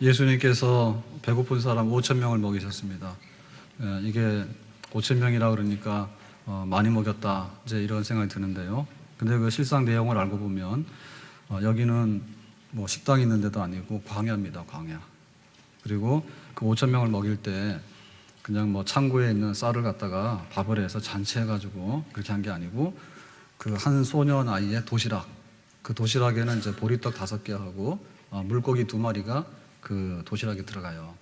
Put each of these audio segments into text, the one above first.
예수님께서 배고픈 사람 5천 명을 먹이셨습니다. 이게 5천 명이라 그러니까 많이 먹였다 이제 이런 생각이 드는데요. 근데 그 실상 내용을 알고 보면 여기는 뭐 식당이 있는 데도 아니고 광야입니다. 광야. 그리고 그 5천 명을 먹일 때 그냥 뭐 창고에 있는 쌀을 갖다가 밥을 해서 잔치해가지고 그렇게 한 게 아니고 그 한 소년 아이의 도시락, 그 도시락에는 이제 보리떡 5개 하고 물고기 2마리가 그 도시락에 들어가요.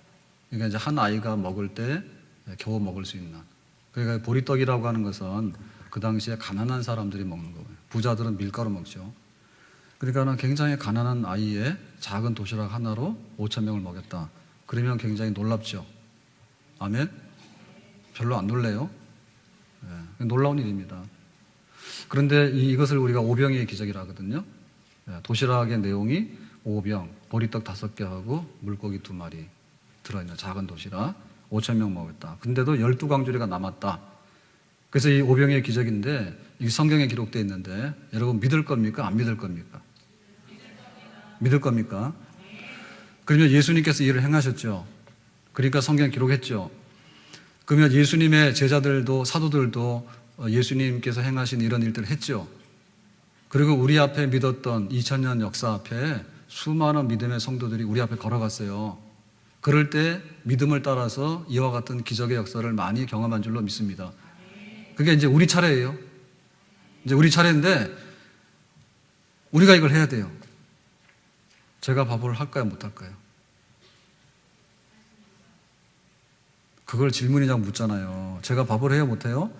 그러니까 이제 한 아이가 먹을 때 겨우 먹을 수 있는. 그러니까 보리떡이라고 하는 것은 그 당시에 가난한 사람들이 먹는 거예요. 부자들은 밀가루 먹죠. 그러니까는 굉장히 가난한 아이의 작은 도시락 하나로 5천 명을 먹였다. 그러면 굉장히 놀랍죠. 아멘? 별로 안 놀래요? 네, 놀라운 일입니다. 그런데 이것을 우리가 오병이의 기적이라 하거든요. 도시락의 내용이 오병, 보리떡 5개 하고 물고기 2마리 들어있는 작은 도시락 5천 명 먹었다. 근데도 12광주리가 남았다. 그래서 이 오병이의 기적인데 이 성경에 기록되어 있는데 여러분 믿을 겁니까? 안 믿을 겁니까? 믿을 겁니까? 그러면 예수님께서 일을 행하셨죠. 그러니까 성경에 기록했죠. 그러면 예수님의 제자들도 사도들도 예수님께서 행하신 이런 일들을 했죠. 그리고 우리 앞에 믿었던 2000년 역사 앞에 수많은 믿음의 성도들이 우리 앞에 걸어갔어요. 그럴 때 믿음을 따라서 이와 같은 기적의 역사를 많이 경험한 줄로 믿습니다. 그게 이제 우리 차례예요. 이제 우리 차례인데 우리가 이걸 해야 돼요. 제가 밥을 할까요? 못 할까요? 그걸 질문이라고 묻잖아요. 제가 밥을 해요? 못 해요?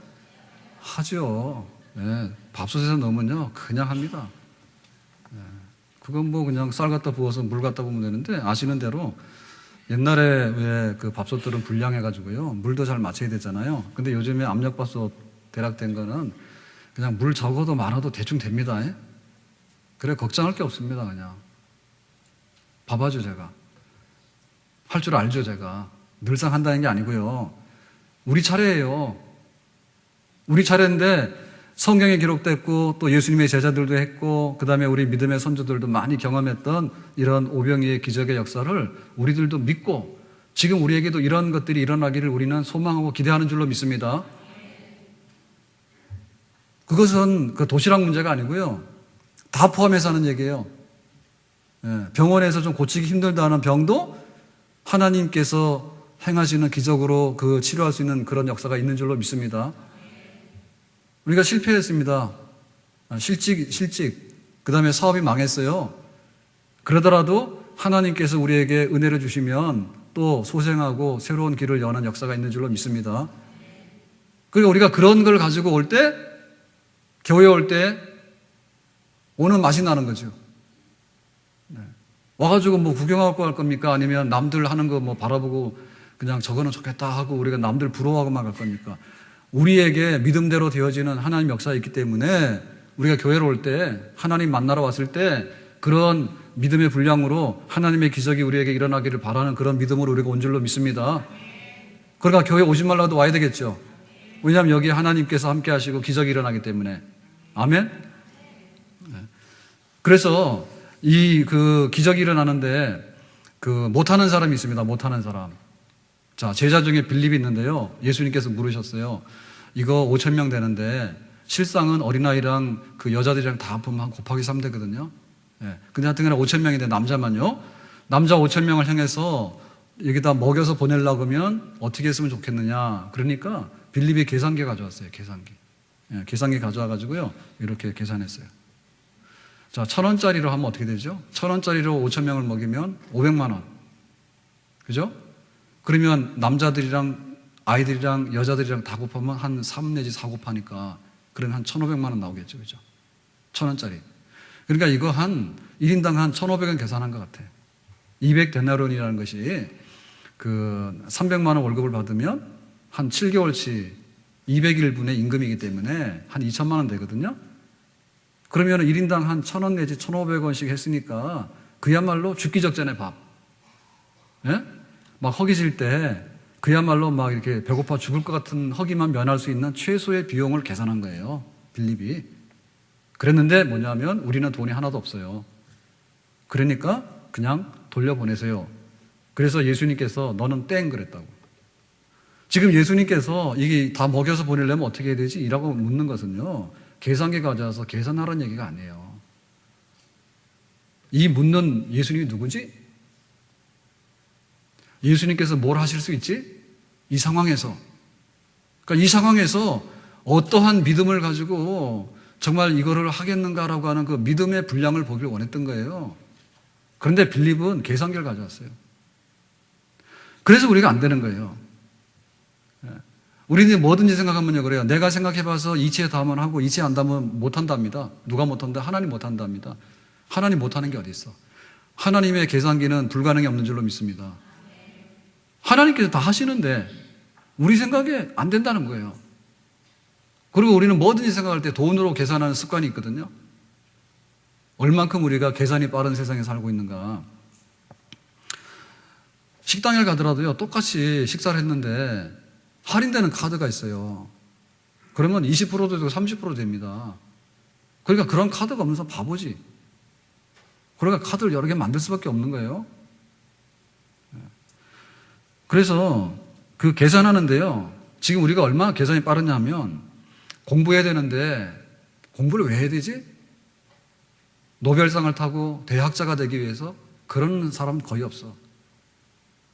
하죠. 네, 밥솥에서 넣으면요 그냥 합니다. 네, 그건 뭐 그냥 쌀 갖다 부어서 물 갖다 부으면 되는데 아시는 대로 옛날에 왜 그 밥솥들은 불량해가지고요 물도 잘 맞춰야 되잖아요. 근데 요즘에 압력밥솥 대략된 거는 그냥 물 적어도 많아도 대충 됩니다. 그래 걱정할 게 없습니다. 그냥 봐봐죠. 제가 할 줄 알죠. 제가 늘상 한다는 게 아니고요. 우리 차례예요. 우리 차례인데 성경에 기록됐고 또 예수님의 제자들도 했고 그 다음에 우리 믿음의 선조들도 많이 경험했던 이런 오병이의 기적의 역사를 우리들도 믿고 지금 우리에게도 이런 것들이 일어나기를 우리는 소망하고 기대하는 줄로 믿습니다. 그것은 그 도시락 문제가 아니고요. 다 포함해서 하는 얘기예요. 병원에서 좀 고치기 힘들다 하는 병도 하나님께서 행하시는 기적으로 그 치료할 수 있는 그런 역사가 있는 줄로 믿습니다. 우리가 실패했습니다. 실직. 그 다음에 사업이 망했어요. 그러더라도 하나님께서 우리에게 은혜를 주시면 또 소생하고 새로운 길을 여는 역사가 있는 줄로 믿습니다. 그러니까 우리가 그런 걸 가지고 올 때, 교회 올 때 오는 맛이 나는 거죠. 와가지고 뭐 구경하고 갈 겁니까? 아니면 남들 하는 거 뭐 바라보고 그냥 저거는 좋겠다 하고 우리가 남들 부러워하고만 갈 겁니까? 우리에게 믿음대로 되어지는 하나님 역사가 있기 때문에 우리가 교회로 올 때 하나님 만나러 왔을 때 그런 믿음의 분량으로 하나님의 기적이 우리에게 일어나기를 바라는 그런 믿음으로 우리가 온 줄로 믿습니다. 그러니까 교회 오지 말라도 와야 되겠죠. 왜냐하면 여기 하나님께서 함께 하시고 기적이 일어나기 때문에. 아멘? 그래서 이 그 기적이 일어나는데 그 못하는 사람이 있습니다. 못하는 사람. 자, 제자 중에 빌립이 있는데요. 예수님께서 물으셨어요. 이거 5천 명 되는데 실상은 어린아이랑 그 여자들이랑 다 합하면 곱하기 3 되거든요. 근데 하여튼 5천 명인데 남자만요. 남자 5천 명을 향해서 여기다 먹여서 보내려고 하면 어떻게 했으면 좋겠느냐. 그러니까 빌립이 계산기 가져왔어요. 계산기. 계산기 가져와가지고요. 이렇게 계산했어요. 자, 1,000원짜리로 하면 어떻게 되죠? 1,000원짜리로 5천 명을 먹이면 500만 원. 그죠? 그러면 남자들이랑 아이들이랑 여자들이랑 다 곱하면 한 3 내지 4 곱하니까 그러면 한 1,500만 원 나오겠죠. 그죠? 1,000원짜리. 그러니까 이거 한 1인당 한 1,500원 계산한 것 같아. 200데나론이라는 것이 그 300만 원 월급을 받으면 한 7개월치 200일분의 임금이기 때문에 한 2천만 원 되거든요. 그러면 1인당 한 1,000원 내지 1,500원씩 했으니까 그야말로 죽기 직전의 밥. 예? 막 허기질 때 그야말로 막 이렇게 배고파 죽을 것 같은 허기만 면할 수 있는 최소의 비용을 계산한 거예요. 빌립이. 그랬는데 뭐냐면 우리는 돈이 하나도 없어요. 그러니까 그냥 돌려보내세요. 그래서 예수님께서 너는 땡 그랬다고. 지금 예수님께서 이게 다 먹여서 보내려면 어떻게 해야 되지? 이라고 묻는 것은요, 계산기 가져와서 계산하라는 얘기가 아니에요. 이 묻는 예수님이 누구지? 예수님께서 뭘 하실 수 있지? 이 상황에서. 그러니까 이 상황에서 어떠한 믿음을 가지고 정말 이거를 하겠는가라고 하는 그 믿음의 분량을 보기를 원했던 거예요. 그런데 빌립은 계산기를 가져왔어요. 그래서 우리가 안 되는 거예요. 우리는 뭐든지 생각하면요, 그래요. 내가 생각해봐서 이치에 닿으면 하고 이치에 안 닿으면 못한답니다. 누가 못한다? 하나님 못한답니다. 하나님 못하는 게 어디 있어? 하나님의 계산기는 불가능이 없는 줄로 믿습니다. 하나님께서 다 하시는데 우리 생각에 안 된다는 거예요. 그리고 우리는 뭐든지 생각할 때 돈으로 계산하는 습관이 있거든요. 얼만큼 우리가 계산이 빠른 세상에 살고 있는가. 식당에 가더라도요, 똑같이 식사를 했는데 할인되는 카드가 있어요. 그러면 20%도 되고 30% 됩니다. 그러니까 그런 카드가 없는 사람 바보지. 그러니까 카드를 여러 개 만들 수밖에 없는 거예요. 그래서 그 계산하는데요, 지금 우리가 얼마나 계산이 빠르냐 하면 공부해야 되는데 공부를 왜 해야 되지? 노벨상을 타고 대학자가 되기 위해서 그런 사람은 거의 없어.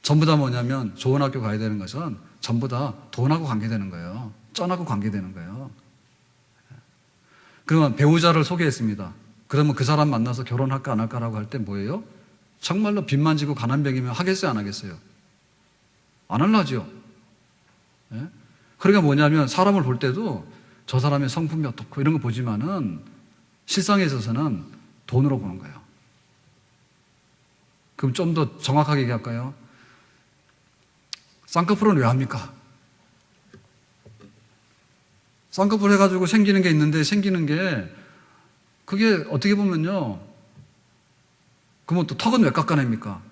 전부 다 뭐냐면 좋은 학교 가야 되는 것은 전부 다 돈하고 관계되는 거예요. 쩐하고 관계되는 거예요. 그러면 배우자를 소개했습니다. 그러면 그 사람 만나서 결혼할까 안 할까라고 할 때 뭐예요? 정말로 빚만 지고 가난병이면 하겠어요 안 하겠어요? 안 할라죠. 그러니까 뭐냐면 사람을 볼 때도 저 사람의 성품이 어떻고 이런 거 보지만은 실상에 있어서는 돈으로 보는 거예요. 그럼 좀 더 정확하게 얘기할까요? 쌍꺼풀은 왜 합니까? 쌍꺼풀 해가지고 생기는 게 있는데 생기는 게 그게 어떻게 보면요, 그러면 또 턱은 왜 깎아냅니까?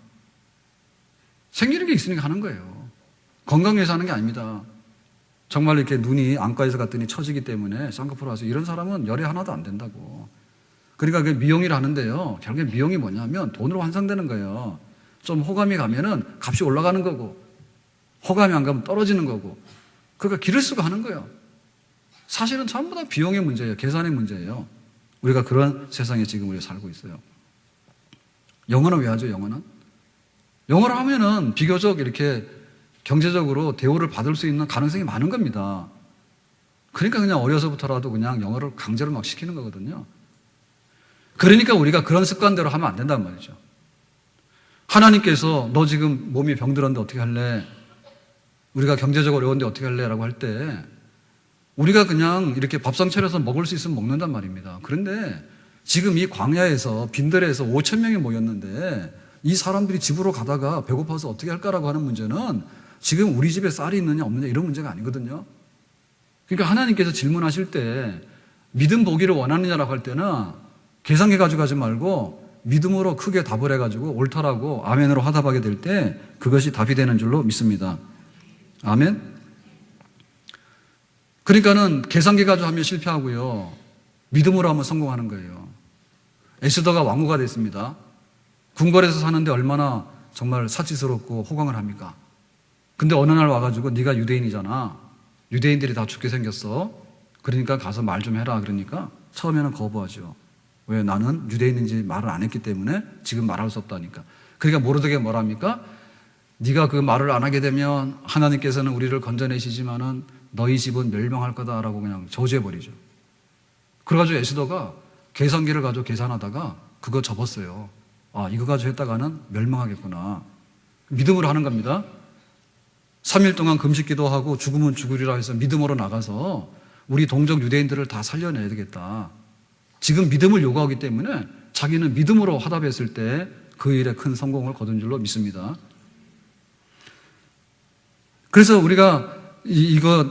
생기는 게 있으니까 하는 거예요. 건강 위해서 하는 게 아닙니다. 정말 이렇게 눈이 안과에서 갔더니 처지기 때문에 쌍꺼풀 와서 이런 사람은 열이 하나도 안 된다고. 그러니까 그 미용이라 하는데요, 결국에 미용이 뭐냐면 돈으로 환산되는 거예요. 좀 호감이 가면은 값이 올라가는 거고, 호감이 안 가면 떨어지는 거고, 그러니까 기를 쓰고 하는 거예요. 사실은 전부 다 비용의 문제예요. 계산의 문제예요. 우리가 그런 세상에 지금 우리가 살고 있어요. 영어는 왜 하죠, 영어는? 영어를 하면은 비교적 이렇게 경제적으로 대우를 받을 수 있는 가능성이 많은 겁니다. 그러니까 그냥 어려서부터라도 그냥 영어를 강제로 막 시키는 거거든요. 그러니까 우리가 그런 습관대로 하면 안 된단 말이죠. 하나님께서 너 지금 몸이 병들었는데 어떻게 할래? 우리가 경제적으로 어려운데 어떻게 할래? 라고 할 때 우리가 그냥 이렇게 밥상 차려서 먹을 수 있으면 먹는단 말입니다. 그런데 지금 이 광야에서 빈들에서 5천 명이 모였는데 이 사람들이 집으로 가다가 배고파서 어떻게 할까라고 하는 문제는 지금 우리 집에 쌀이 있느냐 없느냐 이런 문제가 아니거든요. 그러니까 하나님께서 질문하실 때 믿음 보기를 원하느냐라고 할 때는 계산기 가지고 가지 말고 믿음으로 크게 답을 해가지고 옳더라고 아멘으로 화답하게 될 때 그것이 답이 되는 줄로 믿습니다. 아멘. 그러니까는 계산기 가지고 하면 실패하고요, 믿음으로 하면 성공하는 거예요. 에스더가 왕후가 됐습니다. 궁궐에서 사는데 얼마나 정말 사치스럽고 호강을 합니까? 근데 어느 날 와가지고 네가 유대인이잖아. 유대인들이 다 죽게 생겼어. 그러니까 가서 말 좀 해라. 그러니까 처음에는 거부하죠. 왜? 나는 유대인인지 말을 안 했기 때문에 지금 말할 수 없다니까. 그러니까 모르드게 뭐랍니까? 네가 그 말을 안 하게 되면 하나님께서는 우리를 건져내시지만은 너희 집은 멸망할 거다라고 그냥 저주해버리죠. 그래가지고 에스더가 계산기를 가지고 계산하다가 그거 접었어요. 아, 이거 가지고 했다가는 멸망하겠구나. 믿음으로 하는 겁니다. 3일 동안 금식 기도하고 죽으면 죽으리라 해서 믿음으로 나가서 우리 동족 유대인들을 다 살려내야 되겠다. 지금 믿음을 요구하기 때문에 자기는 믿음으로 화답했을 때 그 일에 큰 성공을 거둔 줄로 믿습니다. 그래서 우리가 이거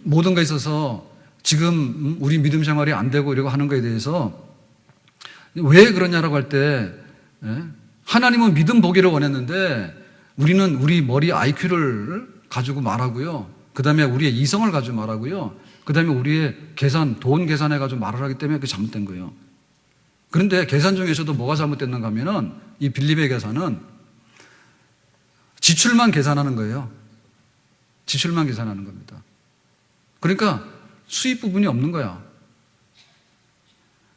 모든 것에 있어서 지금 우리 믿음 생활이 안 되고 이러고 하는 것에 대해서 왜 그러냐라고 할 때, 하나님은 믿음 보기를 원했는데 우리는 우리 머리 IQ를 가지고 말하고요, 그 다음에 우리의 이성을 가지고 말하고요, 그 다음에 우리의 계산, 돈 계산해 가지고 말을 하기 때문에 그게 잘못된 거예요. 그런데 계산 중에서도 뭐가 잘못됐는가 하면은 이 빌립의 계산은 지출만 계산하는 거예요. 지출만 계산하는 겁니다. 그러니까 수입 부분이 없는 거야.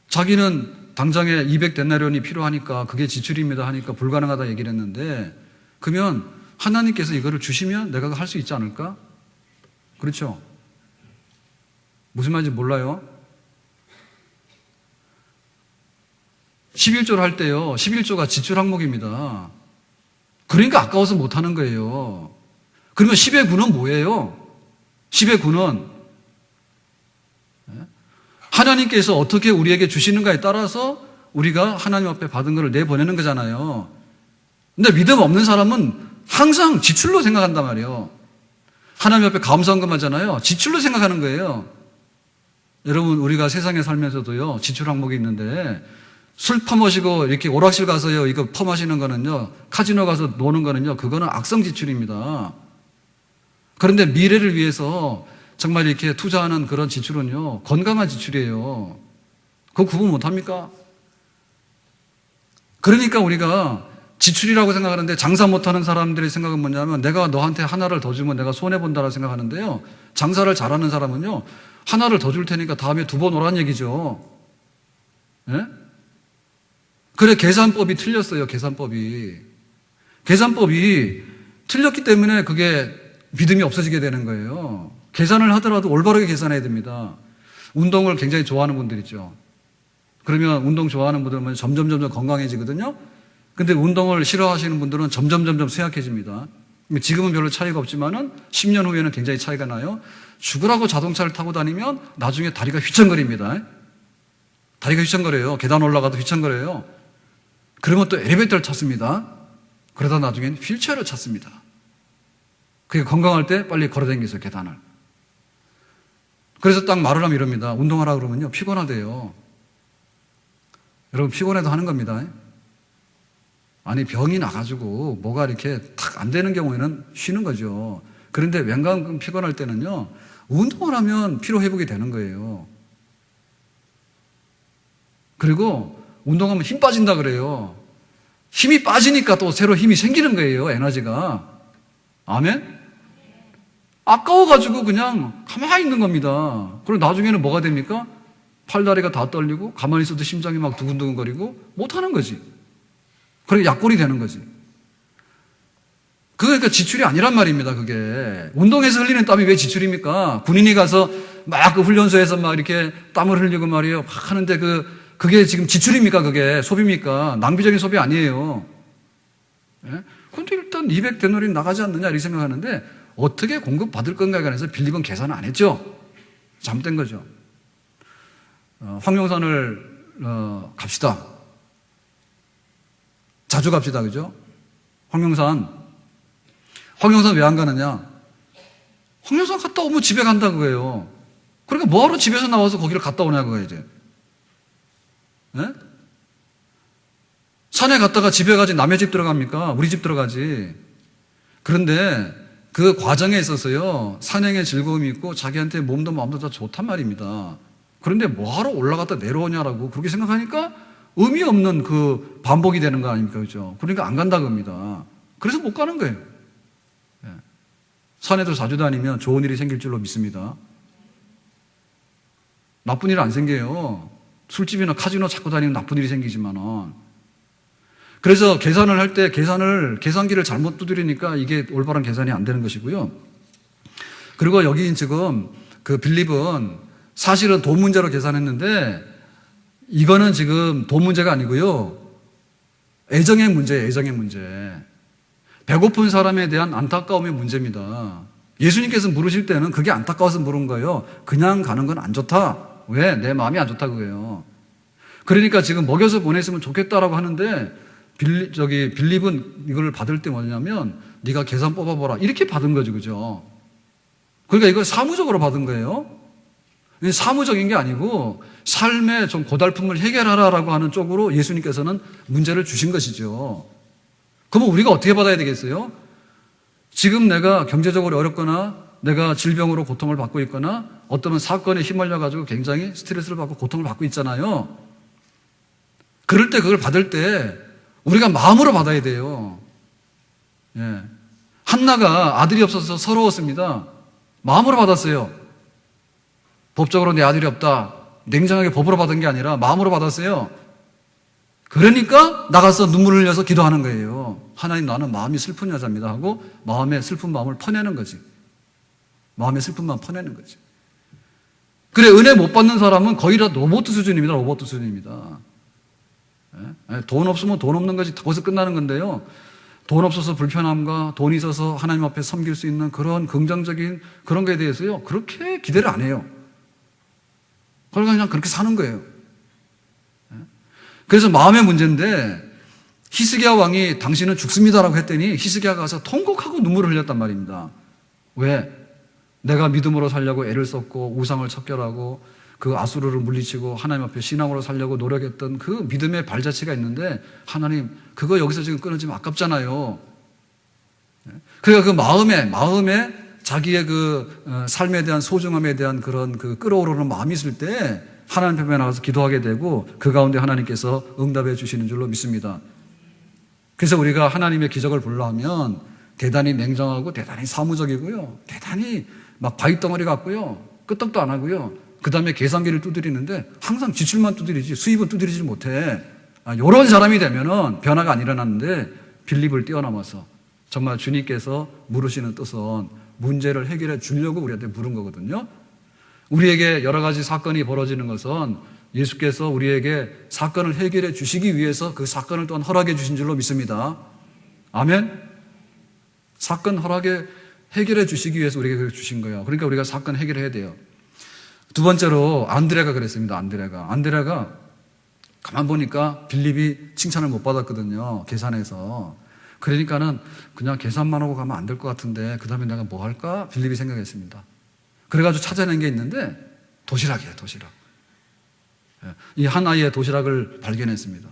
자기는 당장에 200데나리온이 필요하니까 그게 지출입니다 하니까 불가능하다 얘기를 했는데, 그러면 하나님께서 이거를 주시면 내가 할 수 있지 않을까? 그렇죠? 무슨 말인지 몰라요? 11조를 할 때요, 11조가 지출 항목입니다. 그러니까 아까워서 못하는 거예요. 그러면 10의 9는 뭐예요? 10의 9는 하나님께서 어떻게 우리에게 주시는가에 따라서 우리가 하나님 앞에 받은 것을 내보내는 거잖아요. 근데 믿음 없는 사람은 항상 지출로 생각한단 말이에요. 하나님 앞에 감사한 것만 하잖아요. 지출로 생각하는 거예요. 여러분, 우리가 세상에 살면서도요, 지출 항목이 있는데, 술 퍼마시고 이렇게 오락실 가서요, 이거 퍼마시는 거는요, 카지노 가서 노는 거는요, 그거는 악성 지출입니다. 그런데 미래를 위해서 정말 이렇게 투자하는 그런 지출은요, 건강한 지출이에요. 그거 구분 못 합니까? 그러니까 우리가 지출이라고 생각하는데, 장사 못하는 사람들의 생각은 뭐냐면, 내가 너한테 하나를 더 주면 내가 손해본다라고 생각하는데요, 장사를 잘하는 사람은요, 하나를 더 줄 테니까 다음에 2번 오란 얘기죠. 예? 그래, 계산법이 틀렸어요. 계산법이 틀렸기 때문에 그게 믿음이 없어지게 되는 거예요. 계산을 하더라도 올바르게 계산해야 됩니다. 운동을 굉장히 좋아하는 분들 있죠. 그러면 운동 좋아하는 분들은 점점 건강해지거든요. 근데 운동을 싫어하시는 분들은 점점 쇠약해집니다. 지금은 별로 차이가 없지만은 10년 후에는 굉장히 차이가 나요. 죽으라고 자동차를 타고 다니면 나중에 다리가 휘청거립니다. 다리가 휘청거려요. 계단 올라가도 휘청거려요. 그러면 또 엘리베이터를 찾습니다. 그러다 나중엔 휠체어를 찾습니다. 그게 건강할 때 빨리 걸어다니세요, 계단을. 그래서 딱 말을 하면 이럽니다. 운동하라 그러면요, 피곤하대요. 여러분, 피곤해도 하는 겁니다. 아니, 병이 나가지고 뭐가 이렇게 탁 안 되는 경우에는 쉬는 거죠. 그런데 웬만큼 피곤할 때는요, 운동을 하면 피로회복이 되는 거예요. 그리고 운동하면 힘 빠진다 그래요. 힘이 빠지니까 또 새로 힘이 생기는 거예요, 에너지가. 아멘? 아까워가지고 그냥 가만히 있는 겁니다. 그리고 나중에는 뭐가 됩니까? 팔다리가 다 떨리고 가만히 있어도 심장이 막 두근두근거리고 못하는 거지. 그리고 약골이 되는 거지. 그러니까 지출이 아니란 말입니다, 그게. 운동에서 흘리는 땀이 왜 지출입니까? 군인이 가서 막 그 훈련소에서 막 이렇게 땀을 흘리고 말이에요. 막 하는데 그게 지금 지출입니까? 그게 소비입니까? 낭비적인 소비 아니에요. 예? 근데 일단 200데나리 나가지 않느냐 이렇게 생각하는데 어떻게 공급받을 건가에 관해서 빌립은 계산을 안 했죠. 잘못된 거죠. 황룡산을 갑시다. 자주 갑시다. 그죠? 황룡산 왜 안 가느냐? 황룡산 갔다 오면 집에 간다 그거예요. 그러니까 뭐하러 집에서 나와서 거기를 갔다 오냐 그거예요, 이제. 네? 산에 갔다가 집에 가지 남의 집 들어갑니까? 우리 집 들어가지. 그런데 그 과정에 있어서요, 산행의 즐거움이 있고 자기한테 몸도 마음도 다 좋단 말입니다. 그런데 뭐하러 올라갔다 내려오냐라고 그렇게 생각하니까 의미 없는 그 반복이 되는 거 아닙니까? 그죠? 그러니까 안 간다 그럽니다. 그래서 못 가는 거예요. 네. 산에도 자주 다니면 좋은 일이 생길 줄로 믿습니다. 나쁜 일 안 생겨요. 술집이나 카지노 자꾸 다니면 나쁜 일이 생기지만은. 그래서 계산을 할 때 계산기를 잘못 두드리니까 이게 올바른 계산이 안 되는 것이고요. 그리고 여기 지금 그 빌립은 사실은 돈 문제로 계산했는데 이거는 지금 돈 문제가 아니고요. 애정의 문제예요, 애정의 문제. 배고픈 사람에 대한 안타까움의 문제입니다. 예수님께서 물으실 때는 그게 안타까워서 물은 거예요. 그냥 가는 건 안 좋다. 왜? 내 마음이 안 좋다 그거예요. 그러니까 지금 먹여서 보냈으면 좋겠다라고 하는데 빌립은 이걸 받을 때 뭐냐면 네가 계산 뽑아보라 이렇게 받은 거죠, 그죠? 그러니까 이걸 사무적으로 받은 거예요. 사무적인 게 아니고 삶의 좀 고달픔을 해결하라라고 하는 쪽으로 예수님께서는 문제를 주신 것이죠. 그러면 우리가 어떻게 받아야 되겠어요? 지금 내가 경제적으로 어렵거나 내가 질병으로 고통을 받고 있거나 어떤 사건에 휘말려가지고 굉장히 스트레스를 받고 고통을 받고 있잖아요. 그럴 때 그걸 받을 때 우리가 마음으로 받아야 돼요. 예. 한나가 아들이 없어서 서러웠습니다. 마음으로 받았어요. 법적으로 내 아들이 없다. 냉정하게 법으로 받은 게 아니라 마음으로 받았어요. 그러니까 나가서 눈물을 흘려서 기도하는 거예요. 하나님, 나는 마음이 슬픈 여자입니다 하고 마음의 슬픈 마음을 퍼내는 거지. 마음의 슬픈 마음 퍼내는 거지. 그래, 은혜 못 받는 사람은 거의 다 로봇 수준입니다. 로봇 수준입니다. 돈 없으면 돈 없는 거지. 거기서 끝나는 건데요. 돈 없어서 불편함과 돈 있어서 하나님 앞에 섬길 수 있는 그런 긍정적인 그런 거에 대해서요, 그렇게 기대를 안 해요. 그냥 그렇게 사는 거예요. 그래서 마음의 문제인데, 히스기야 왕이 당신은 죽습니다라고 했더니 히스기야가 가서 통곡하고 눈물을 흘렸단 말입니다. 왜? 내가 믿음으로 살려고 애를 썼고 우상을 척결하고 그 아수르를 물리치고 하나님 앞에 신앙으로 살려고 노력했던 그 믿음의 발자취가 있는데, 하나님, 그거 여기서 지금 끊어지면 아깝잖아요. 그러니까 그 마음에 자기의 그 삶에 대한 소중함에 대한 그런 그 끓어오르는 마음이 있을 때 하나님 앞에 나가서 기도하게 되고 그 가운데 하나님께서 응답해 주시는 줄로 믿습니다. 그래서 우리가 하나님의 기적을 보려 하면 대단히 냉정하고 대단히 사무적이고요, 대단히 막 바위덩어리 같고요, 끄떡도 안 하고요, 그 다음에 계산기를 두드리는데 항상 지출만 두드리지 수입은 두드리지 못해. 이런 사람이 되면은 변화가 안 일어났는데, 빌립을 뛰어넘어서 정말 주님께서 물으시는 뜻은 문제를 해결해 주려고 우리한테 물은 거거든요. 우리에게 여러 가지 사건이 벌어지는 것은 예수께서 우리에게 사건을 해결해 주시기 위해서 그 사건을 또한 허락해 주신 줄로 믿습니다. 아멘. 사건 해결해 주시기 위해서 우리에게 주신 거예요. 그러니까 우리가 사건 해결해야 돼요. 두 번째로 안드레가 그랬습니다. 안드레가 가만 보니까 빌립이 칭찬을 못 받았거든요. 계산해서. 그러니까는 그냥 계산만 하고 가면 안 될 것 같은데 그 다음에 내가 뭐 할까? 빌립이 생각했습니다. 그래가지고 찾아낸 게 있는데 도시락이에요. 도시락. 이 한 아이의 도시락을 발견했습니다.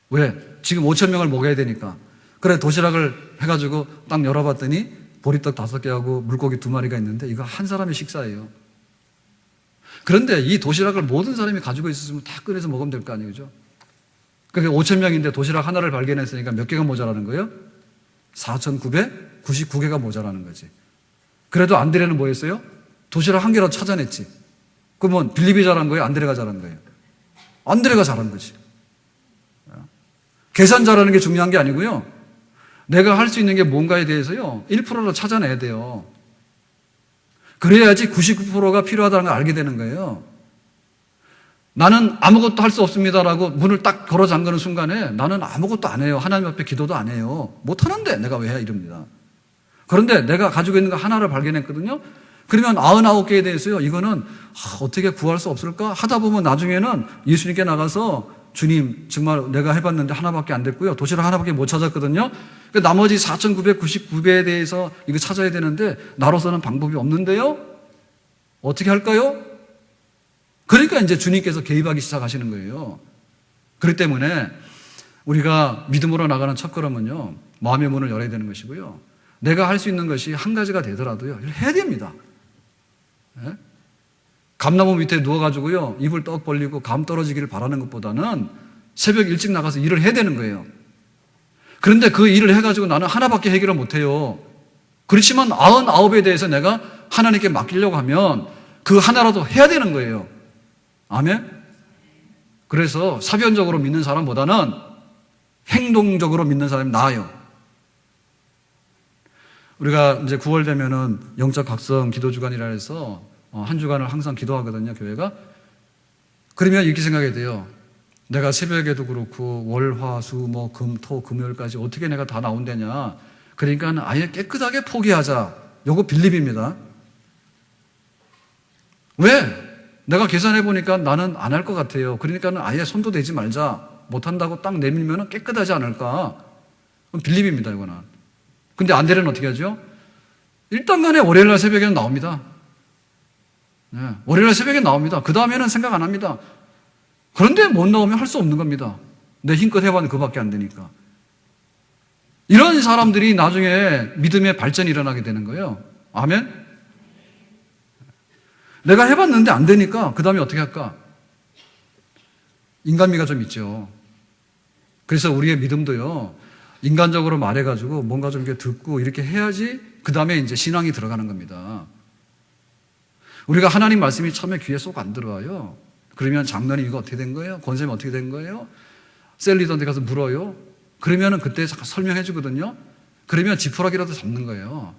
왜? 지금 5,000명을 먹여야 되니까. 그래, 도시락을 해가지고 딱 열어봤더니 보리떡 5개하고 물고기 2마리가 있는데 이거 한 사람의 식사예요. 그런데 이 도시락을 모든 사람이 가지고 있었으면 다 꺼내서 먹으면 될 거 아니죠? 그러니까 5,000명인데 도시락 하나를 발견했으니까 몇 개가 모자라는 거예요? 4,999개가 모자라는 거지. 그래도 안드레는 뭐 했어요? 도시락 한 개라도 찾아냈지. 그러면 빌립이 잘한 거예요? 안드레가 잘한 거예요? 안드레가 잘한 거지. 계산 잘하는 게 중요한 게 아니고요, 내가 할 수 있는 게 뭔가에 대해서요 1%로 찾아내야 돼요. 그래야지 99%가 필요하다는 걸 알게 되는 거예요. 나는 아무것도 할 수 없습니다라고 문을 딱 걸어 잠그는 순간에 나는 아무것도 안 해요. 하나님 앞에 기도도 안 해요. 못하는데 내가 왜 해? 이럽니다. 그런데 내가 가지고 있는 거 하나를 발견했거든요. 그러면 99개에 대해서요, 이거는 어떻게 구할 수 없을까? 하다 보면 나중에는 예수님께 나가서 주님, 정말 내가 해봤는데 하나밖에 안 됐고요, 도시락 하나밖에 못 찾았거든요. 나머지 4,999개에 대해서 이거 찾아야 되는데 나로서는 방법이 없는데요? 어떻게 할까요? 그러니까 이제 주님께서 개입하기 시작하시는 거예요. 그렇기 때문에 우리가 믿음으로 나가는 첫걸음은요, 마음의 문을 열어야 되는 것이고요, 내가 할 수 있는 것이 한 가지가 되더라도요, 해야 됩니다. 네? 감나무 밑에 누워가지고요, 입을 떡 벌리고 감 떨어지기를 바라는 것보다는 새벽 일찍 나가서 일을 해야 되는 거예요. 그런데 그 일을 해가지고 나는 하나밖에 해결을 못해요. 그렇지만 99에 대해서 내가 하나님께 맡기려고 하면 그 하나라도 해야 되는 거예요. 아멘? 그래서 사변적으로 믿는 사람보다는 행동적으로 믿는 사람이 나아요. 우리가 이제 9월 되면은 영적 각성 기도주간이라 해서 한 주간을 항상 기도하거든요, 교회가. 그러면 이렇게 생각해야 돼요. 내가 새벽에도 그렇고 월, 화, 수, 목, 금, 토, 금요일까지 어떻게 내가 다 나온다냐. 그러니까 아예 깨끗하게 포기하자. 요거 빌립입니다. 왜? 내가 계산해 보니까 나는 안 할 것 같아요. 그러니까 아예 손도 대지 말자. 못한다고 딱 내밀면 깨끗하지 않을까. 그럼 빌립입니다, 이거는. 근데 안드레는 어떻게 하죠? 일단 간에 월요일날 새벽에는 나옵니다. 네, 월요일날 새벽에 나옵니다. 그 다음에는 생각 안 합니다. 그런데 못 나오면 할 수 없는 겁니다. 내 힘껏 해봤는데 그밖에 안 되니까. 이런 사람들이 나중에 믿음의 발전이 일어나게 되는 거예요. 아멘? 내가 해봤는데 안 되니까 그 다음에 어떻게 할까? 인간미가 좀 있죠. 그래서 우리의 믿음도요, 인간적으로 말해가지고 뭔가 좀 이렇게 듣고 이렇게 해야지 그 다음에 이제 신앙이 들어가는 겁니다. 우리가 하나님 말씀이 처음에 귀에 쏙 안 들어와요. 그러면 장로님 이거 어떻게 된 거예요? 권사님 어떻게 된 거예요? 셀리던데 가서 물어요. 그러면은 그때 설명해 주거든요. 그러면 지푸라기라도 잡는 거예요.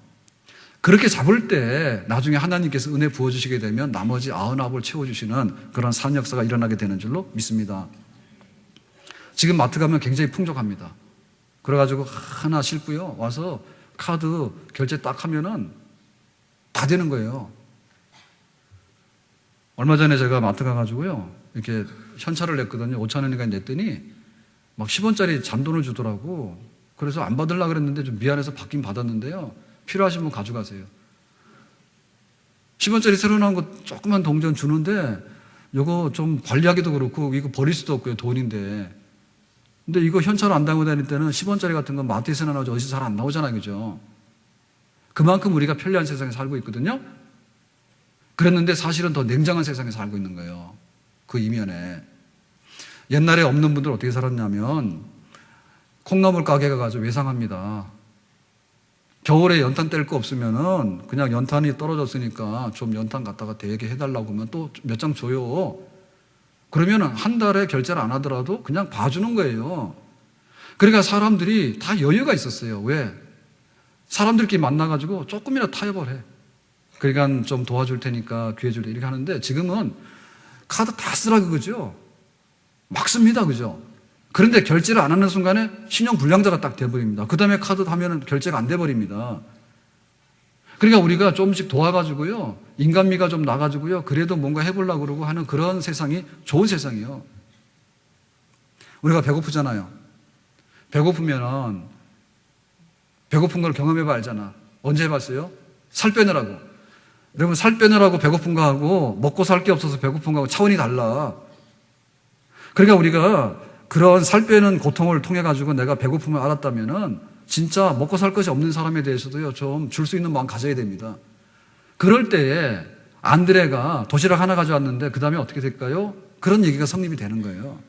그렇게 잡을 때 나중에 하나님께서 은혜 부어주시게 되면 나머지 99을 채워주시는 그런 산 역사가 일어나게 되는 줄로 믿습니다. 지금 마트 가면 굉장히 풍족합니다. 그래가지고 하나 싣고요. 와서 카드 결제 딱 하면은 다 되는 거예요. 얼마 전에 제가 마트 가가지고요. 이렇게 현찰을 냈거든요. 5,000원인가 냈더니 막 10원짜리 잔돈을 주더라고. 그래서 안 받으려고 그랬는데 좀 미안해서 받긴 받았는데요. 필요하신 분 가져가세요. 10원짜리 새로 나온 거 조그만 동전 주는데 이거 좀 관리하기도 그렇고 이거 버릴 수도 없고요. 돈인데. 근데 이거 현찰 안 달고 다닐 때는 10원짜리 같은 건 마트에서나 나오지 어디서 잘 안 나오잖아요. 그죠? 그만큼 우리가 편리한 세상에 살고 있거든요. 그랬는데 사실은 더 냉정한 세상에 살고 있는 거예요. 그 이면에. 옛날에 없는 분들 어떻게 살았냐면 콩나물 가게가 가지고 외상합니다. 겨울에 연탄 뗄 거 없으면은 그냥 연탄이 떨어졌으니까 좀 연탄 갖다가 대게 해달라고 하면 또 몇 장 줘요. 그러면은 한 달에 결제를 안 하더라도 그냥 봐주는 거예요. 그러니까 사람들이 다 여유가 있었어요. 왜? 사람들끼리 만나가지고 조금이라도 타협을 해. 그러니까 좀 도와줄 테니까 기회 줄 테 이렇게 하는데 지금은 카드 다 쓰라 그거죠. 막 씁니다. 그죠? 그런데 결제를 안 하는 순간에 신용 불량자가 딱 돼버립니다. 그 다음에 카드 하면은 결제가 안 돼버립니다. 그러니까 우리가 조금씩 도와가지고요. 인간미가 좀 나가지고요. 그래도 뭔가 해보려고 그러고 하는 그런 세상이 좋은 세상이에요. 우리가 배고프잖아요. 배고프면은 배고픈 걸 경험해봐 알잖아. 언제 해봤어요? 살 빼느라고. 여러분 살 빼느라고 배고픈 거하고 먹고 살 게 없어서 배고픈 거하고 차원이 달라. 그러니까 우리가 그런 살 빼는 고통을 통해 가지고 내가 배고픔을 알았다면은 진짜 먹고 살 것이 없는 사람에 대해서도요 좀 줄 수 있는 마음 가져야 됩니다. 그럴 때에 안드레가 도시락 하나 가져왔는데 그 다음에 어떻게 될까요? 그런 얘기가 성립이 되는 거예요.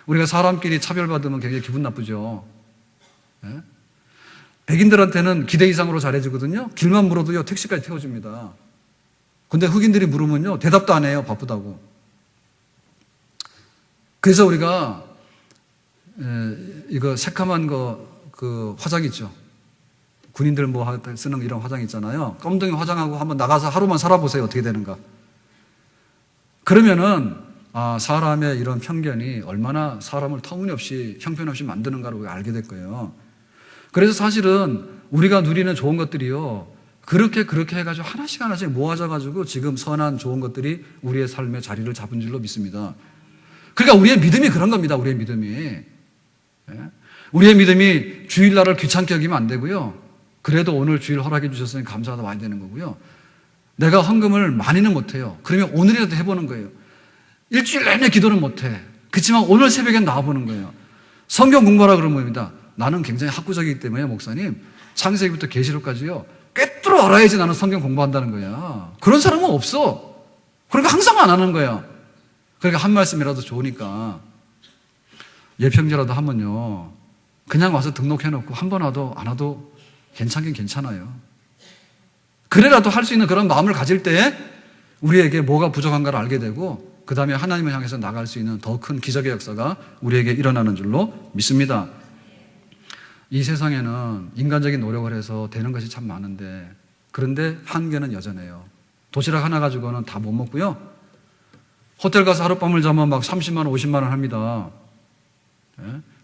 우리가 사람끼리 차별받으면 굉장히 기분 나쁘죠. 예? 백인들한테는 기대 이상으로 잘해주거든요. 길만 물어도요 택시까지 태워줍니다. 근데 흑인들이 물으면요 대답도 안 해요. 바쁘다고. 그래서 우리가 이거 새카만 그 화장 있죠. 군인들 뭐 쓰는 이런 화장 있잖아요. 검둥이 화장하고 한번 나가서 하루만 살아보세요. 어떻게 되는가. 그러면은 사람의 이런 편견이 얼마나 사람을 터무니없이 형편없이 만드는가를 우리가 알게 될 거예요. 그래서 사실은 우리가 누리는 좋은 것들이요. 그렇게 해가지고 하나씩 모아져가지고 지금 선한 좋은 것들이 우리의 삶의 자리를 잡은 줄로 믿습니다. 그러니까 우리의 믿음이 그런 겁니다. 우리의 믿음이. 우리의 믿음이 주일날을 귀찮게 여기면 안 되고요. 그래도 오늘 주일 허락해 주셨으니 감사하다 와야 되는 거고요. 내가 헌금을 많이는 못해요. 그러면 오늘이라도 해보는 거예요. 일주일 내내 기도는 못해. 그렇지만 오늘 새벽엔 나와보는 거예요. 성경 공부하라 그런 겁니다. 나는 굉장히 학구적이기 때문에 목사님 창세기부터 계시록까지요. 꿰뚫어 알아야지 나는 성경 공부한다는 거야. 그런 사람은 없어. 그러니까 항상 안 하는 거야. 그러니까 한 말씀이라도 좋으니까 예평제라도 하면요. 그냥 와서 등록해놓고 한 번 와도 안 와도 괜찮긴 괜찮아요. 그래라도 할 수 있는 그런 마음을 가질 때 우리에게 뭐가 부족한가를 알게 되고 그 다음에 하나님을 향해서 나갈 수 있는 더 큰 기적의 역사가 우리에게 일어나는 줄로 믿습니다. 이 세상에는 인간적인 노력을 해서 되는 것이 참 많은데 그런데 한계는 여전해요. 도시락 하나 가지고는 다 못 먹고요. 호텔 가서 하룻밤을 자면 막 30만 원, 50만 원 합니다.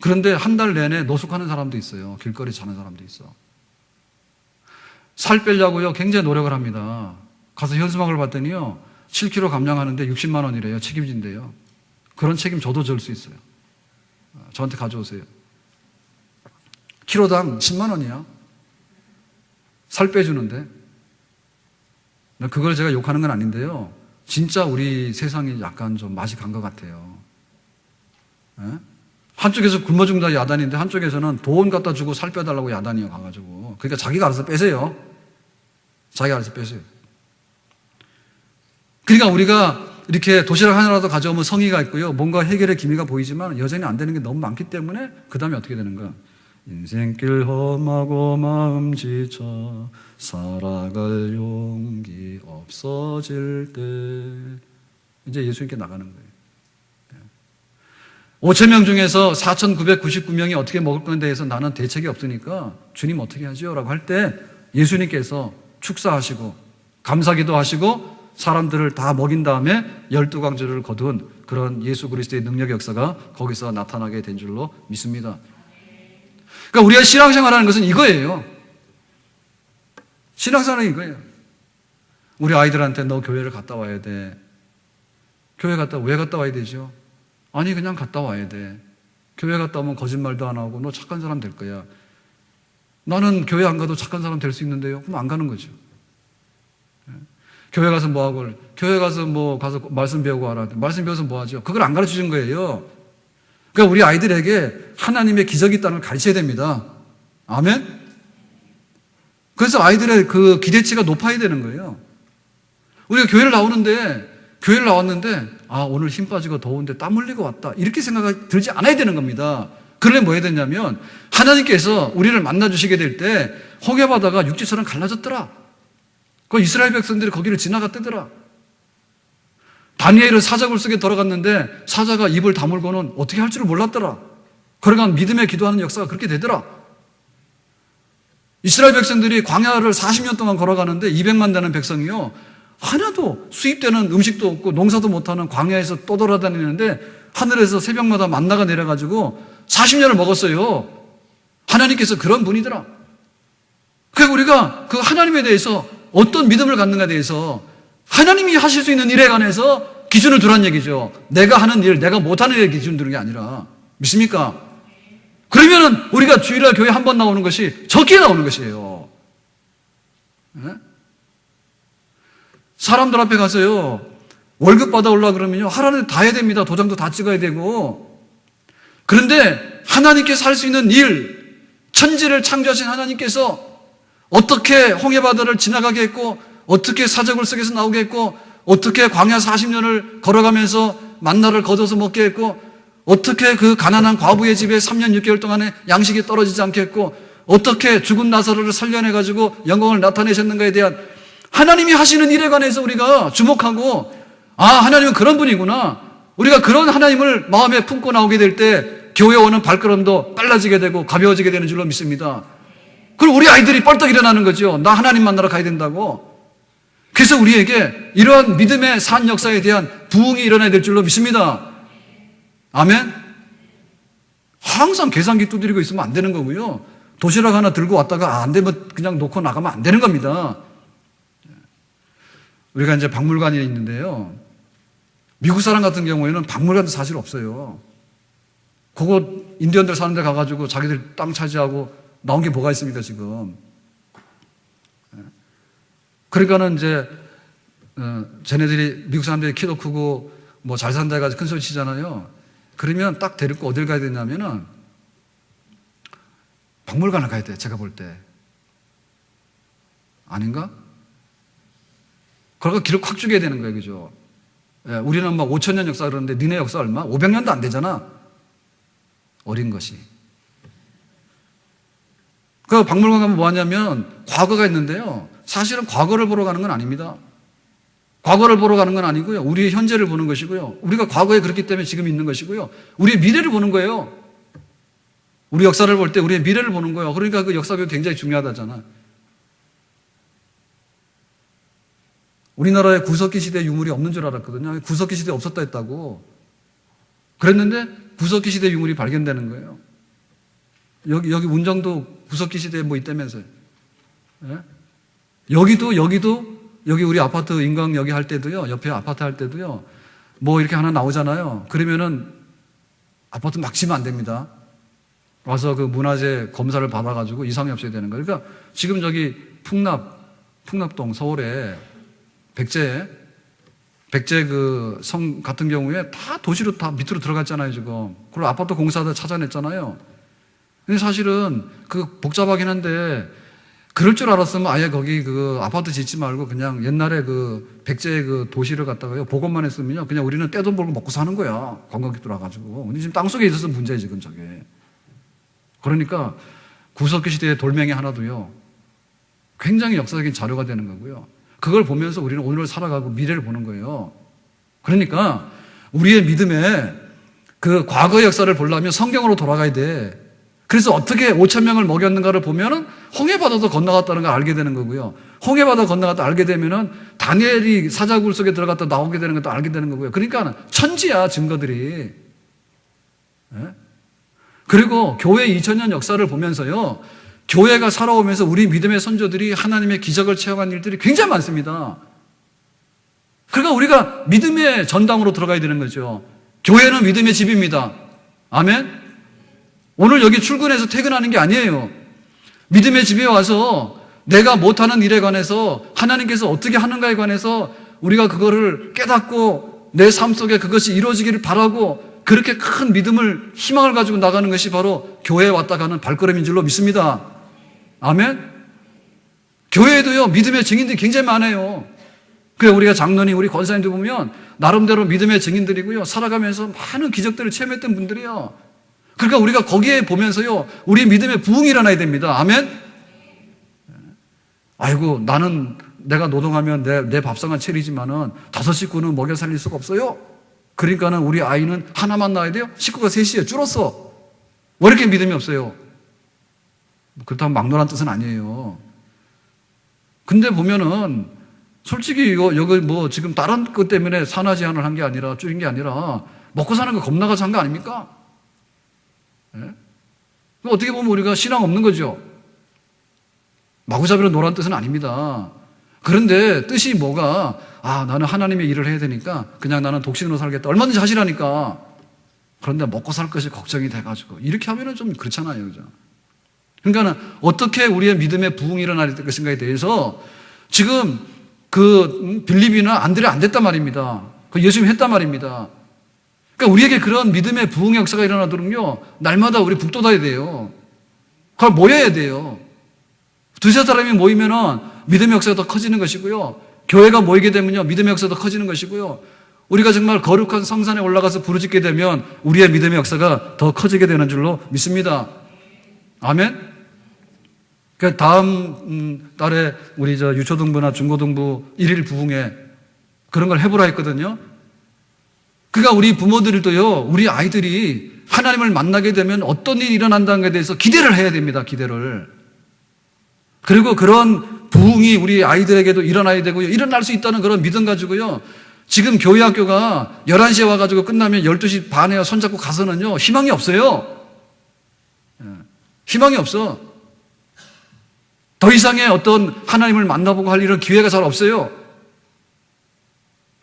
그런데 한 달 내내 노숙하는 사람도 있어요. 길거리 자는 사람도 있어. 살 빼려고요. 굉장히 노력을 합니다. 가서 현수막을 봤더니요. 7kg 감량하는데 60만 원이래요. 책임진대요. 그런 책임 저도 질 수 있어요. 저한테 가져오세요. 키로당 10만 원이야. 살 빼주는데. 그걸 제가 욕하는 건 아닌데요. 진짜 우리 세상이 약간 좀 맛이 간 것 같아요. 한쪽에서 굶어 죽는다 야단인데 한쪽에서는 돈 갖다 주고 살 빼달라고 야단이요 가가지고. 그러니까 자기가 알아서 빼세요. 자기가 알아서 빼세요. 그러니까 우리가 이렇게 도시락 하나라도 가져오면 성의가 있고요. 뭔가 해결의 기미가 보이지만 여전히 안 되는 게 너무 많기 때문에 그 다음에 어떻게 되는가. 인생길 험하고 마음 지쳐 살아갈 용기 없어질 때 이제 예수님께 나가는 거예요. 5,000명 중에서 4,999명이 어떻게 먹을 건에 대해서 나는 대책이 없으니까 주님 어떻게 하죠? 라고 할 때 예수님께서 축사하시고 감사기도 하시고 사람들을 다 먹인 다음에 12광주를 거둔 그런 예수 그리스도의 능력의 역사가 거기서 나타나게 된 줄로 믿습니다. 그러니까 우리가 신앙생활하는 것은 이거예요. 신앙생활은 이거예요. 우리 아이들한테 너 교회를 갔다 와야 돼. 교회 갔다 왜 갔다 와야 되죠? 아니 그냥 갔다 와야 돼. 교회 갔다 오면 거짓말도 안 하고 너 착한 사람 될 거야. 나는 교회 안 가도 착한 사람 될 수 있는데요. 그럼 안 가는 거죠. 교회 가서 뭐 하고 교회 가서 말씀 배우고 와라. 말씀 배워서 뭐 하죠? 그걸 안 가르쳐 준 거예요. 그러니까 우리 아이들에게 하나님의 기적이 있다는 걸 가르쳐야 됩니다. 아멘? 그래서 아이들의 그 기대치가 높아야 되는 거예요. 우리가 교회를 나왔는데 오늘 힘 빠지고 더운데 땀 흘리고 왔다. 이렇게 생각이 들지 않아야 되는 겁니다. 그러면 뭐 해야 되냐면 하나님께서 우리를 만나주시게 될 때 홍해바다가 육지처럼 갈라졌더라. 그 이스라엘 백성들이 거기를 지나갔대더라. 다니엘은 사자굴 속에 들어갔는데 사자가 입을 다물고는 어떻게 할 줄을 몰랐더라. 그러간 믿음의 기도하는 역사가 그렇게 되더라. 이스라엘 백성들이 광야를 40년 동안 걸어가는데 200만 되는 백성이요. 하나도 수입되는 음식도 없고 농사도 못하는 광야에서 떠돌아다니는데 하늘에서 새벽마다 만나가 내려가지고 40년을 먹었어요. 하나님께서 그런 분이더라. 그러니까 우리가 그 하나님에 대해서 어떤 믿음을 갖는가에 대해서 하나님이 하실 수 있는 일에 관해서 기준을 두란 얘기죠. 내가 하는 일, 내가 못하는 일에 기준 두는 게 아니라. 믿습니까? 그러면은 우리가 주일날 교회 한 번 나오는 것이 적게 나오는 것이에요. 네? 사람들 앞에 가서요, 월급 받아오려고 그러면요, 하라는 다 해야 됩니다. 도장도 다 찍어야 되고. 그런데 하나님께서 할 수 있는 일, 천지를 창조하신 하나님께서 어떻게 홍해바다를 지나가게 했고, 어떻게 사자굴 속에서 나오게 했고, 어떻게 광야 40년을 걸어가면서 만나를 거둬서 먹게 했고, 어떻게 그 가난한 과부의 집에 3년 6개월 동안에 양식이 떨어지지 않게 했고, 어떻게 죽은 나사로를 살려내가지고 영광을 나타내셨는가에 대한 하나님이 하시는 일에 관해서 우리가 주목하고, 하나님은 그런 분이구나. 우리가 그런 하나님을 마음에 품고 나오게 될 때 교회 오는 발걸음도 빨라지게 되고 가벼워지게 되는 줄로 믿습니다. 그리고 우리 아이들이 뻘떡 일어나는 거죠. 나 하나님 만나러 가야 된다고. 그래서 우리에게 이러한 믿음의 산 역사에 대한 부흥이 일어나야 될 줄로 믿습니다. 아멘? 항상 계산기 두드리고 있으면 안 되는 거고요. 도시락 하나 들고 왔다가 안 되면 그냥 놓고 나가면 안 되는 겁니다. 우리가 이제 박물관이 있는데요. 미국 사람 같은 경우에는 박물관도 사실 없어요. 그거 인디언들 사는 데 가가지고 자기들 땅 차지하고 나온 게 뭐가 있습니까, 지금. 그러니까는 이제, 쟤네들이, 미국 사람들이 키도 크고, 뭐 잘 산다 해가지고 큰 소리 치잖아요. 그러면 딱 데리고 어딜 가야 되냐면은, 박물관을 가야 돼, 제가 볼 때. 아닌가? 그러고 기록 확 주게 되는 거예요, 그죠? 우리는 막 5,000년 역사 그러는데, 니네 역사 얼마? 500년도 안 되잖아. 어린 것이. 그 박물관 가면 뭐 하냐면 과거가 있는데요. 사실은 과거를 보러 가는 건 아닙니다. 과거를 보러 가는 건 아니고요. 우리의 현재를 보는 것이고요. 우리가 과거에 그렇기 때문에 지금 있는 것이고요. 우리의 미래를 보는 거예요. 우리 역사를 볼 때 우리의 미래를 보는 거예요. 그러니까 그 역사교육 굉장히 중요하다잖아. 우리나라에 구석기 시대 유물이 없는 줄 알았거든요. 구석기 시대 없었다 했다고. 그랬는데 구석기 시대 유물이 발견되는 거예요. 여기 운정도 구석기 시대에 뭐 있다면서요. 예? 여기 우리 아파트 인강 여기 할 때도요, 옆에 아파트 할 때도요, 뭐 이렇게 하나 나오잖아요. 그러면은 아파트 막 치면 안 됩니다. 와서 그 문화재 검사를 받아가지고 이상이 없어야 되는 거예요. 그러니까 지금 저기 풍납동 서울에 백제 그 성 같은 경우에 다 도시로 다 밑으로 들어갔잖아요, 지금. 그리고 아파트 공사하다 찾아냈잖아요. 근데 사실은 그 복잡하긴 한데 그럴 줄 알았으면 아예 거기 그 아파트 짓지 말고 그냥 옛날에 그 백제 그 도시를 갖다가요, 복원만 했으면요, 그냥 우리는 떼돈 벌고 먹고 사는 거야. 관광객들 와가지고. 근데 지금 땅속에 있어서 문제예요, 지금 저게. 그러니까 구석기 시대의 돌멩이 하나도요, 굉장히 역사적인 자료가 되는 거고요. 그걸 보면서 우리는 오늘을 살아가고 미래를 보는 거예요. 그러니까 우리의 믿음에 그 과거의 역사를 보려면 성경으로 돌아가야 돼. 그래서 어떻게 5,000명을 먹였는가를 보면은 홍해바다도 건너갔다는 걸 알게 되는 거고요. 홍해바다 건너갔다 알게 되면은 다니엘이 사자굴 속에 들어갔다 나오게 되는 것도 알게 되는 거고요. 그러니까 천지야, 증거들이. 예? 그리고 교회 2000년 역사를 보면서요, 교회가 살아오면서 우리 믿음의 선조들이 하나님의 기적을 체험한 일들이 굉장히 많습니다. 그러니까 우리가 믿음의 전당으로 들어가야 되는 거죠. 교회는 믿음의 집입니다. 아멘? 오늘 여기 출근해서 퇴근하는 게 아니에요. 믿음의 집에 와서 내가 못하는 일에 관해서 하나님께서 어떻게 하는가에 관해서 우리가 그거를 깨닫고 내 삶 속에 그것이 이루어지기를 바라고 그렇게 큰 믿음을, 희망을 가지고 나가는 것이 바로 교회에 왔다 가는 발걸음인 줄로 믿습니다. 아멘? 교회에도요, 믿음의 증인들이 굉장히 많아요. 그래, 우리가 장로님, 우리 권사님들 보면 나름대로 믿음의 증인들이고요, 살아가면서 많은 기적들을 체험했던 분들이요. 그러니까 우리가 거기에 보면서요, 우리 믿음의 부흥이 일어나야 됩니다. 아멘? 아이고, 나는 내가 노동하면 내 밥상은 차리지만은 5 식구는 먹여 살릴 수가 없어요. 그러니까는 우리 아이는 하나만 낳아야 돼요? 식구가 3이에요. 줄었어. 왜 이렇게 믿음이 없어요? 그렇다면 막노란 뜻은 아니에요. 근데 보면은 솔직히 여기 뭐 지금 다른 것 때문에 산하 제한을 한 게 아니라, 줄인 게 아니라 먹고 사는 거 겁나가서 한 거 아닙니까? 예? 어떻게 보면 우리가 신앙 없는 거죠. 마구잡이로 노란 뜻은 아닙니다. 그런데 뜻이 뭐가, 나는 하나님의 일을 해야 되니까 그냥 나는 독신으로 살겠다. 얼마든지 하시라니까. 그런데 먹고 살 것이 걱정이 돼가지고 이렇게 하면은 좀 그렇잖아요. 그죠? 그러니까 어떻게 우리의 믿음의 부흥이 일어날 것인가에 대해서 지금 빌립이나 안드레 안 됐단 말입니다. 예수님 했단 말입니다. 그러니까 우리에게 그런 믿음의 부흥의 역사가 일어나도록요, 날마다 우리 북돋아야 돼요. 그걸 모여야 돼요. 2-3 사람이 모이면은 믿음의 역사가 더 커지는 것이고요, 교회가 모이게 되면요, 믿음의 역사가 더 커지는 것이고요, 우리가 정말 거룩한 성산에 올라가서 부르짖게 되면 우리의 믿음의 역사가 더 커지게 되는 줄로 믿습니다. 아멘? 그러니까 다음 달에 우리 유초등부나 중고등부 1일 부흥회 그런 걸 해보라 했거든요. 그러니까 우리 부모들도요, 우리 아이들이 하나님을 만나게 되면 어떤 일이 일어난다는 것에 대해서 기대를 해야 됩니다. 기대를. 그리고 그런 부흥이 우리 아이들에게도 일어나야 되고요, 일어날 수 있다는 그런 믿음 가지고요, 지금 교회 학교가 11시에 와가지고 끝나면 12시 반에 손잡고 가서는요, 희망이 없어요. 희망이 없어. 더 이상의 어떤 하나님을 만나보고 할 일은 기회가 잘 없어요.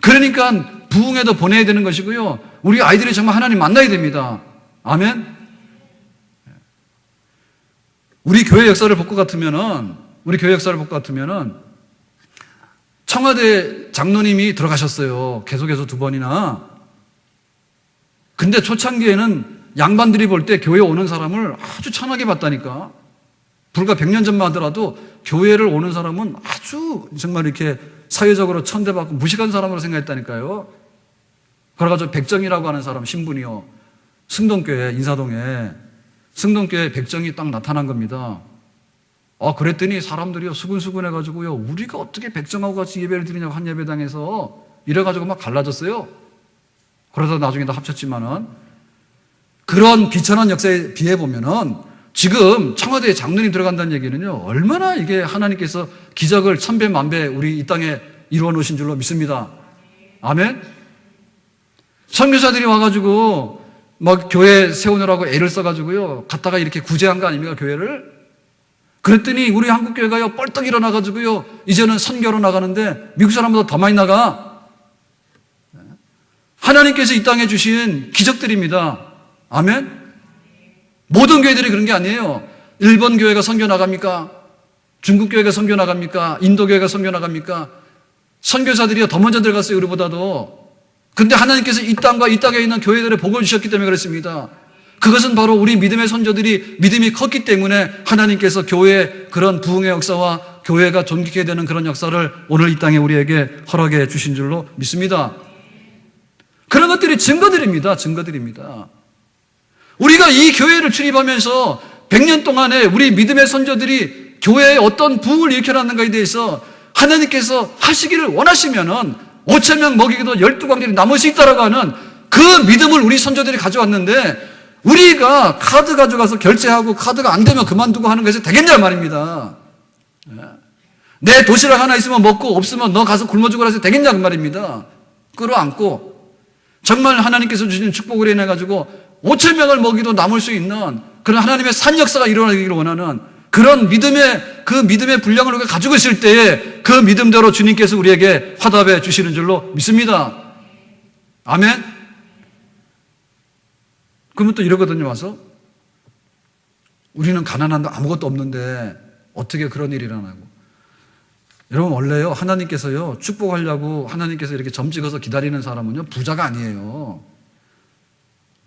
그러니까 부흥에도 보내야 되는 것이고요, 우리 아이들이 정말 하나님 만나야 됩니다. 아멘? 우리 교회 역사를 볼 것 같으면은, 청와대 장로님이 들어가셨어요. 계속해서 2번이나. 근데 초창기에는 양반들이 볼 때 교회 오는 사람을 아주 천하게 봤다니까. 불과 100년 전만 하더라도 교회를 오는 사람은 아주 정말 이렇게 사회적으로 천대받고 무식한 사람으로 생각했다니까요. 그래가지고 백정이라고 하는 사람 신분이요, 승동교회, 인사동에 승동교회 백정이 딱 나타난 겁니다. 그랬더니 사람들이요, 수근수근해가지고요, 우리가 어떻게 백정하고 같이 예배를 드리냐고 한 예배당에서 이래가지고 막 갈라졌어요. 그러다 나중에 다 합쳤지만은, 그런 비천한 역사에 비해 보면은 지금 청와대에 장로님 들어간다는 얘기는요, 얼마나 이게 하나님께서 기적을 천배만배 우리 이 땅에 이루어 놓으신 줄로 믿습니다. 아멘? 선교사들이 와가지고 막 교회 세우느라고 애를 써가지고요, 갔다가 이렇게 구제한 거 아닙니까, 교회를? 그랬더니 우리 한국교회가요, 뻘떡 일어나가지고요, 이제는 선교로 나가는데 미국 사람보다 더 많이 나가. 하나님께서 이 땅에 주신 기적들입니다. 아멘? 모든 교회들이 그런 게 아니에요. 일본 교회가 선교 나갑니까? 중국 교회가 선교 나갑니까? 인도 교회가 선교 나갑니까? 선교사들이요, 더 먼저 들어갔어요, 우리보다도. 근데 하나님께서 이 땅과 이 땅에 있는 교회들의 복을 주셨기 때문에 그렇습니다. 그것은 바로 우리 믿음의 선조들이 믿음이 컸기 때문에 하나님께서 교회의 그런 부흥의 역사와 교회가 존귀하게 되는 그런 역사를 오늘 이 땅에 우리에게 허락해 주신 줄로 믿습니다. 그런 것들이 증거들입니다. 우리가 이 교회를 출입하면서 100년 동안에 우리 믿음의 선조들이 교회에 어떤 부흥을 일으켜놨는가에 대해서 하나님께서 하시기를 원하시면은 5,000명 먹이기도 12광들이 남을 수 있다라고 하는 그 믿음을 우리 선조들이 가져왔는데, 우리가 카드 가져가서 결제하고 카드가 안 되면 그만두고 하는 것이 되겠냐 말입니다. 내 도시락 하나 있으면 먹고 없으면 너 가서 굶어 죽으라 해서 되겠냐 그 말입니다. 끌어안고 정말 하나님께서 주신 축복을 인해 가지고 5,000명을 먹이도 남을 수 있는 그런 하나님의 산 역사가 일어나기를 원하는 그런 그 믿음의 분량을 우리가 가지고 있을 때에 그 믿음대로 주님께서 우리에게 화답해 주시는 줄로 믿습니다. 아멘. 그러면 또 이러거든요. 와서 우리는 가난한데 아무것도 없는데 어떻게 그런 일이 일어나고. 여러분, 원래요 하나님께서요 축복하려고 하나님께서 이렇게 점 찍어서 기다리는 사람은요 부자가 아니에요.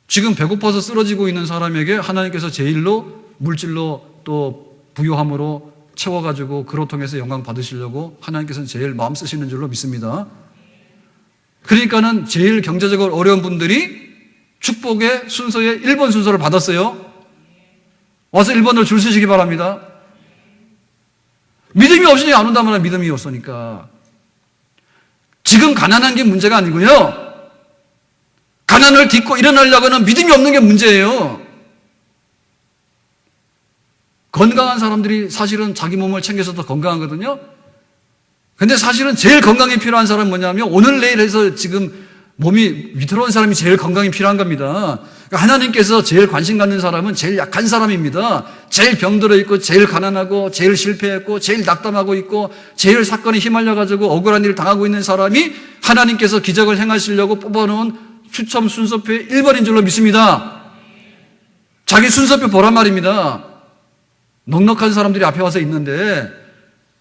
지금 배고파서 쓰러지고 있는 사람에게 하나님께서 제일로 물질로 또 부요함으로 채워가지고 그로 통해서 영광 받으시려고 하나님께서는 제일 마음 쓰시는 줄로 믿습니다. 그러니까는 제일 경제적으로 어려운 분들이 축복의 순서의 1번 순서를 받았어요. 와서 1번으로 줄 서시기 바랍니다. 믿음이 없으니 안 온단 말이야. 믿음이 없으니까. 지금 가난한 게 문제가 아니고요, 가난을 딛고 일어나려고 하는 믿음이 없는 게 문제예요. 건강한 사람들이 사실은 자기 몸을 챙겨서 더 건강하거든요. 근데 사실은 제일 건강이 필요한 사람은 뭐냐면 오늘 내일 해서 지금 몸이 위태로운 사람이 제일 건강이 필요한 겁니다. 그러니까 하나님께서 제일 관심 갖는 사람은 제일 약한 사람입니다. 제일 병들어 있고 제일 가난하고 제일 실패했고 제일 낙담하고 있고 제일 사건에 휘말려가지고 억울한 일을 당하고 있는 사람이 하나님께서 기적을 행하시려고 뽑아놓은 추첨 순서표의 1번인 줄로 믿습니다. 자기 순서표 보란 말입니다. 넉넉한 사람들이 앞에 와서 있는데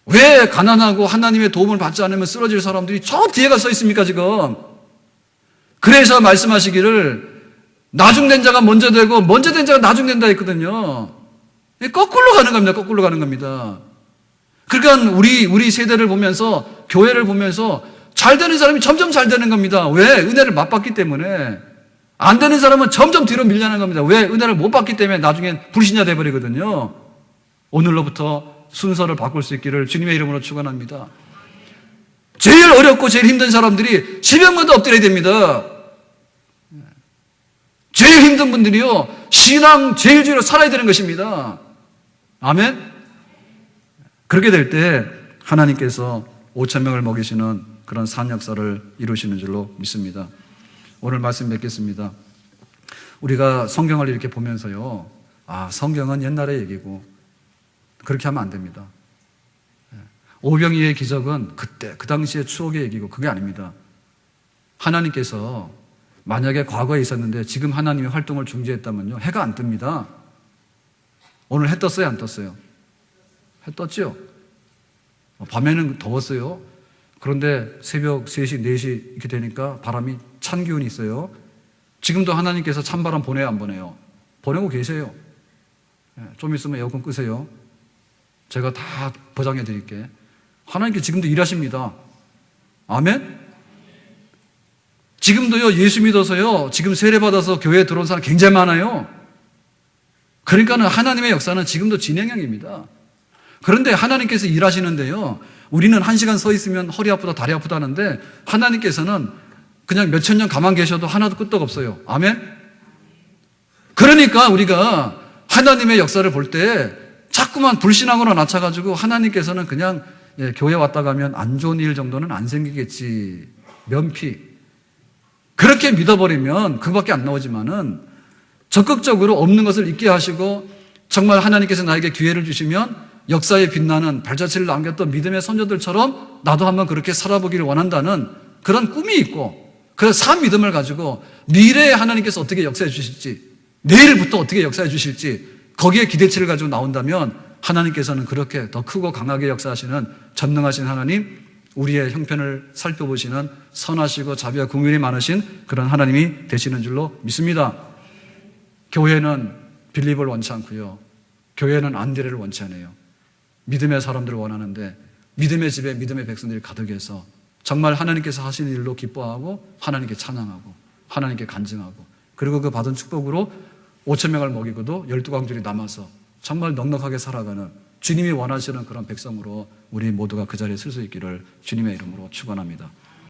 왜 가난하고 하나님의 도움을 받지 않으면 쓰러질 사람들이 저 뒤에가 서 있습니까 지금? 그래서 말씀하시기를 나중된 자가 먼저 되고 먼저 된 자가 나중된다 했거든요. 거꾸로 가는 겁니다. 거꾸로 가는 겁니다. 그러니까 우리 세대를 보면서, 교회를 보면서 잘 되는 사람이 점점 잘 되는 겁니다. 왜? 은혜를 못 받기 때문에. 안 되는 사람은 점점 뒤로 밀려나는 겁니다. 왜? 은혜를 못 받기 때문에 나중엔 불신자 돼버리거든요. 오늘로부터 순서를 바꿀 수 있기를 주님의 이름으로 축원합니다. 제일 어렵고 제일 힘든 사람들이 지명마다 엎드려야 됩니다. 제일 힘든 분들이요 신앙 제일 주로 살아야 되는 것입니다. 아멘. 그렇게 될 때 하나님께서 5,000명을 먹이시는 그런 산 역사를 이루시는 줄로 믿습니다. 오늘 말씀 맺겠습니다. 우리가 성경을 이렇게 보면서요, 성경은 옛날의 얘기고 그렇게 하면 안 됩니다. 오병이의 기적은 그때 그 당시의 추억의 얘기고 그게 아닙니다. 하나님께서 만약에 과거에 있었는데 지금 하나님이 활동을 중지했다면요 해가 안 뜹니다. 오늘 해 떴어요? 안 떴어요? 해 떴죠? 밤에는 더웠어요. 그런데 새벽 3시, 4시 이렇게 되니까 바람이 찬 기운이 있어요. 지금도 하나님께서 찬바람 보내요, 안 보내요? 보내고 계세요. 좀 있으면 에어컨 끄세요. 제가 다 보장해 드릴게. 하나님께 지금도 일하십니다. 아멘? 지금도요, 예수 믿어서요, 지금 세례받아서 교회에 들어온 사람 굉장히 많아요. 그러니까는 하나님의 역사는 지금도 진행형입니다. 그런데 하나님께서 일하시는데요, 우리는 1시간 서 있으면 허리 아프다, 다리 아프다 하는데, 하나님께서는 그냥 몇천 년 가만 계셔도 하나도 끄떡 없어요. 아멘? 그러니까 우리가 하나님의 역사를 볼 때 자꾸만 불신앙으로 낮춰가지고 하나님께서는 그냥 교회 왔다 가면 안 좋은 일 정도는 안 생기겠지. 면피. 그렇게 믿어버리면 그밖에 안 나오지만은 적극적으로 없는 것을 잊게 하시고 정말 하나님께서 나에게 기회를 주시면 역사에 빛나는 발자취를 남겼던 믿음의 선조들처럼 나도 한번 그렇게 살아보기를 원한다는 그런 꿈이 있고 그런 산 믿음을 가지고 미래에 하나님께서 어떻게 역사해 주실지, 내일부터 어떻게 역사해 주실지 거기에 기대치를 가지고 나온다면 하나님께서는 그렇게 더 크고 강하게 역사하시는 전능하신 하나님, 우리의 형편을 살펴보시는 선하시고 자비와 긍휼이 많으신 그런 하나님이 되시는 줄로 믿습니다. 교회는 빌립을 원치 않고요, 교회는 안디레를 원치 않아요. 믿음의 사람들을 원하는데 믿음의 집에 믿음의 백성들이 가득해서 정말 하나님께서 하시는 일로 기뻐하고 하나님께 찬양하고 하나님께 간증하고 그리고 그 받은 축복으로 5,000명을 먹이고도 12광줄이 남아서 정말 넉넉하게 살아가는 주님이 원하시는 그런 백성으로 우리 모두가 그 자리에 설 수 있기를 주님의 이름으로 축원합니다.